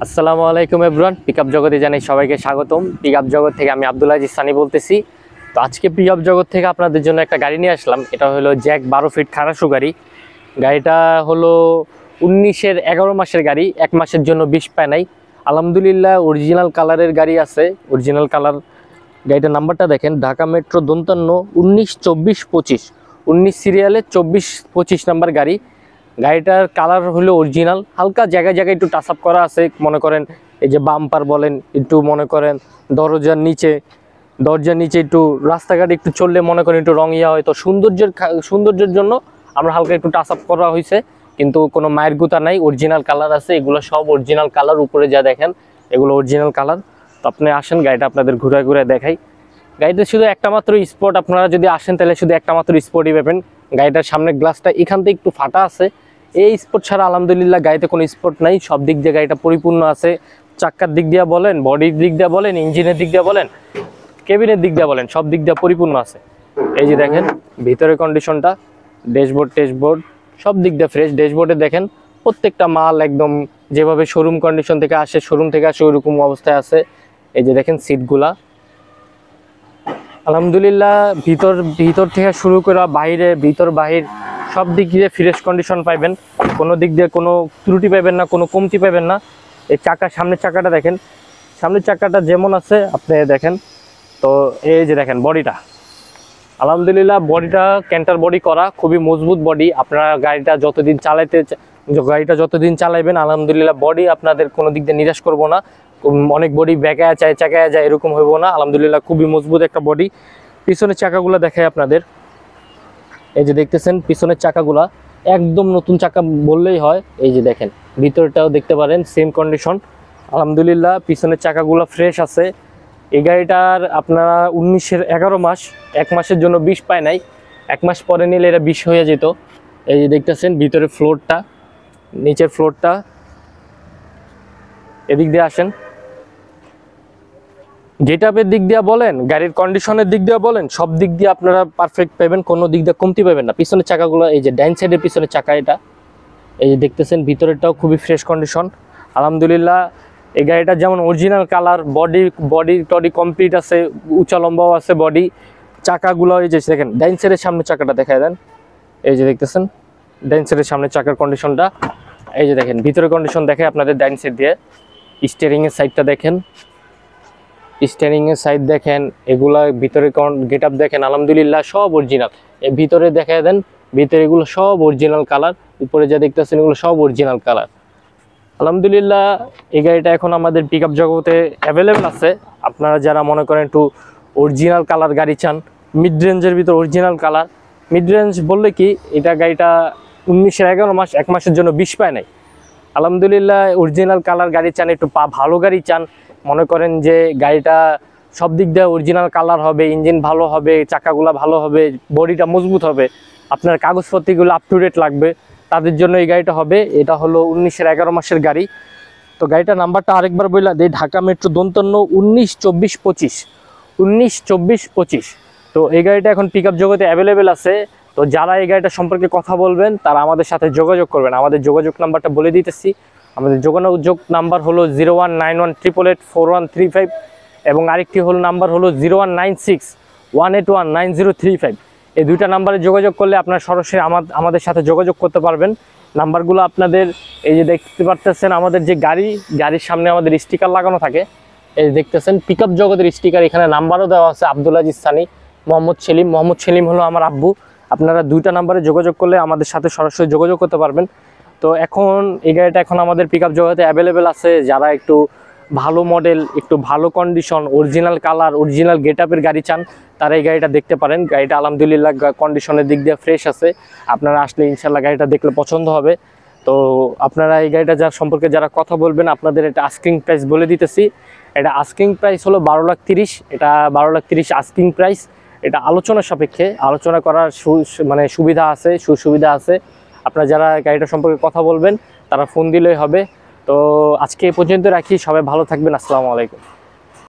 আসসালামু আলাইকুম everyone, pickup জগতে জানাই সবাইকে স্বাগতম। পিকআপ জগৎ থেকে আমি আব্দুল আজিজ সানি বলতেছি। তো আজকে পিকআপ জগৎ থেকে আপনাদের জন্য একটা গাড়ি নিয়ে আসলাম। এটা হলো জ্যাক 12 ফিট খারাসু গাড়ি। গাড়িটা হলো 19-এর 11 মাসের গাড়ি, 1 মাসের জন্য 20 পায় নাই। আলহামদুলিল্লাহ অরিজিনাল কালারের গাড়ি আছে, অরিজিনাল কালার। গাড়িটার নাম্বারটা দেখেন, ঢাকা মেট্রো 53 19-24-25, 19 সিরিয়ালে 24-25 নাম্বার গাড়ি। গাড়িটার কালার হলো অরিজিনাল, হালকা জায়গায় জায়গায় একটু টাচ আপ করা আছে। মনে করেন এই যে বাম্পার বলেন, একটু মনে করেন দরজার নিচে একটু রাস্তাঘাটে একটু চললে মনে করেন একটু রং ইয়া হয়। তো সৌন্দর্যের জন্য আমরা হালকা একটু টাচ আপ করা হয়েছে, কিন্তু কোনো মায়ের গুতা নাই, অরিজিনাল কালার আছে। এগুলো সব অরিজিনাল কালার, উপরে যা দেখেন এগুলো অরিজিনাল কালার। তো আপনি আসেন, গাড়িটা আপনাদের ঘুরে ঘুরে দেখাই। গাড়িতে শুধু একটা মাত্র স্পট, আপনারা যদি আসেন তাহলে শুধু একটা মাত্র স্পটই পাবেন। গাড়িটার সামনের গ্লাসটা এখান থেকে একটু ফাটা আছে, এই স্পট ছাড়া আলহামদুলিল্লাহ গাড়িতে কোনো স্পট নাই। সব দিক দিয়ে গাড়িটা পরিপূর্ণ আছে। চাক্কার দিক দিয়ে বলেন, বডির দিক দিয়ে বলেন, ইঞ্জিনের দিক দিয়ে বলেন, কেবিনের দিক দিয়ে বলেন, সব দিক দিয়ে পরিপূর্ণ আছে। এই যে দেখেন ভিতরের কন্ডিশনটা, টেশবোর্ড সব দিক দিয়ে ফ্রেশ। ড্যাশবোর্ডে দেখেন প্রত্যেকটা মাল একদম যেভাবে শোরুম কন্ডিশন থেকে আসে, ওইরকম অবস্থায় আছে। এই যে দেখেন সিটগুলা আলহামদুলিল্লাহ ভিতর থেকে শুরু করে ভিতর বাহির সব দিক দিয়ে ফ্রেশ কন্ডিশন পাইবেন। কোনো দিক দিয়ে কোনো ত্রুটি পাইবেন না, কোনো কমতি পাইবেন না। এই সামনের চাকাটা দেখেন, সামনের চাকাটা যেমন আছে আপনি দেখেন। তো এই যে দেখেন বডিটা, আলহামদুলিল্লাহ বডিটা ক্যান্টার বডি করা, খুবই মজবুত বডি। আপনারা গাড়িটা যতদিন চালাইবেন আলহামদুলিল্লাহ বডি আপনাদের কোনো দিক দিয়ে নিরাশ করবো না। অনেক বডি বেঁকায়া চাকায়া যায় এরকম হইব না। আলহামদুলিল্লাহ খুবই মজবুত একটা বডি। পিছনের চাকাগুলো দেখাই আপনাদের। এই যে দেখতেছেন পিছনের চাকাগুলা একদম নতুন চাকা বললেই হয়। এই যে দেখেন ভিতরটাও দেখতে পারেন সেম কন্ডিশন। আলহামদুলিল্লাহ পিছনের চাকাগুলো ফ্রেশ আছে। এই গাড়িটার আপনারা 19-এর 11 মাস, 1 মাসের জন্য 20 পায় নাই। 1 মাস পরে নিলে এটা 20 হয়ে যেত। এই যে দেখতেছেন ভিতরের ফ্লোরটা, নিচের ফ্লোরটা। এদিক দিয়ে আসেন, গেটআপের দিক দিয়ে বলেন, গাড়ির কন্ডিশনের দিক দিয়ে বলেন, সব দিক দিয়ে আপনারা পারফেক্ট পাবেন, কোনো দিক দিয়ে কমতি পাবেন না। পিছনের চাকাগুলো এই যে ডাইন সাইডের পিছনের চাকা, এটা এই যে দেখতেছেন ভিতরেরটাও খুবই ফ্রেশ কন্ডিশন। আলহামদুলিল্লাহ এই গাড়িটা যেমন অরিজিনাল কালার, বডি কমপ্লিট আছে, উঁচা লম্বাও আছে বডি। চাকাগুলো এই যে দেখেন ডাইন সাইডের সামনের চাকাটা দেখায় দেন। এই যে দেখতেছেন ডাইন সাইডের সামনের চাকার কন্ডিশনটা। এই যে দেখেন ভিতরের কন্ডিশন দেখে আপনাদের ডাইন সাইড দিয়ে। স্টিয়ারিংয়ের সাইডটা দেখেন, স্টিয়ারিংয়ের সাইড দেখেন, এগুলা ভিতরে গেটআপ দেখেন, আলহামদুলিল্লাহ সব অরিজিনাল। ভিতরে দেখা দেন, ভিতরে এগুলো সব অরিজিনাল কালার। উপরে যা দেখতেছেন এগুলো সব অরিজিনাল কালার। আলহামদুলিল্লাহ এই গাড়িটা এখন আমাদের পিকআপ জগতে অ্যাভেলেবেল আছে। আপনারা যারা মনে করেন একটু অরিজিনাল কালার গাড়ি চান, মিড রেঞ্জের ভিতর অরিজিনাল কালার, মিড রেঞ্জ বললে কি এটা গাড়িটা 19-এর 11 মাস, 1 মাসের জন্য 20 পায় নাই। আলহামদুলিল্লাহ অরিজিনাল কালার গাড়ি চান, একটু ভালো গাড়ি চান, মনে করেন যে গাড়িটা সব দিক দিয়ে অরিজিনাল কালার হবে, ইঞ্জিন ভালো হবে, চাকাগুলো ভালো হবে, বডিটা মজবুত হবে, আপনার কাগজপত্রগুলো আপ টু ডেট লাগবে, তাদের জন্য এই গাড়িটা হবে। এটা হলো 19-এর 11 মাসের গাড়ি। তো গাড়িটার নাম্বারটা আরেকবার বললা দিই, ঢাকা মেট্রো 53 19-24-25, 19-24-25। তো এই গাড়িটা এখন পিকআপ জগতে অ্যাভেলেবেল আছে। তো যারা এই গাড়িটা সম্পর্কে কথা বলবেন তারা আমাদের সাথে যোগাযোগ করবেন। আমাদের যোগাযোগ নাম্বারটা বলে দিতেছি। আমাদের যোগাযোগ নাম্বার হলো 0191884135, এবং আরেকটি হলো নাম্বার হলো 0196181903 এই দুইটা নাম্বারে যোগাযোগ করলে আপনারা সরাসরি আমাদের সাথে যোগাযোগ করতে পারবেন। নাম্বারগুলো আপনাদের এই যে দেখতে পারতেছেন, আমাদের যে গাড়ির সামনে আমাদের স্টিকার লাগানো থাকে, এই দেখতেছেন পিকআপ জগতের স্টিকার। এখানে নাম্বারও দেওয়া আছে, আব্দুল আজিজ সানি, মোহাম্মদ সেলিম হলো আমার আব্বু। আপনারা দুইটা নাম্বারে যোগাযোগ করলে আমাদের সাথে সরাসরি যোগাযোগ করতে পারবেন। তো এখন এই গাড়িটা এখন আমাদের পিকআপ জগতে অ্যাভেলেবেল আছে। যারা একটু ভালো মডেল, একটু ভালো কন্ডিশন, অরিজিনাল কালার, অরিজিনাল গেটআপের গাড়ি চান, তারা এই গাড়িটা দেখতে পারেন। গাড়িটা আলহামদুলিল্লাহ কন্ডিশনের দিক দিয়ে ফ্রেশ আছে। আপনারা আসলে ইনশাল্লাহ গাড়িটা দেখলে পছন্দ হবে। তো আপনারা এই গাড়িটা সম্পর্কে যারা কথা বলবেন, আপনাদের এটা আস্কিং প্রাইস বলে দিতেছি। এটা আস্কিং প্রাইস হলো 12,30,000। এটা 12,30,000 আস্কিং প্রাইস। এটা আলোচনার সাপেক্ষে, আলোচনা করার সুবিধা আছে। আপনারা যারা গাড়িটা সম্পর্কে কথা বলবেন তারা ফোন দিলেই হবে। তো আজকে এই পর্যন্ত রাখি, সবাই ভালো থাকবেন। আসসালামু আলাইকুম।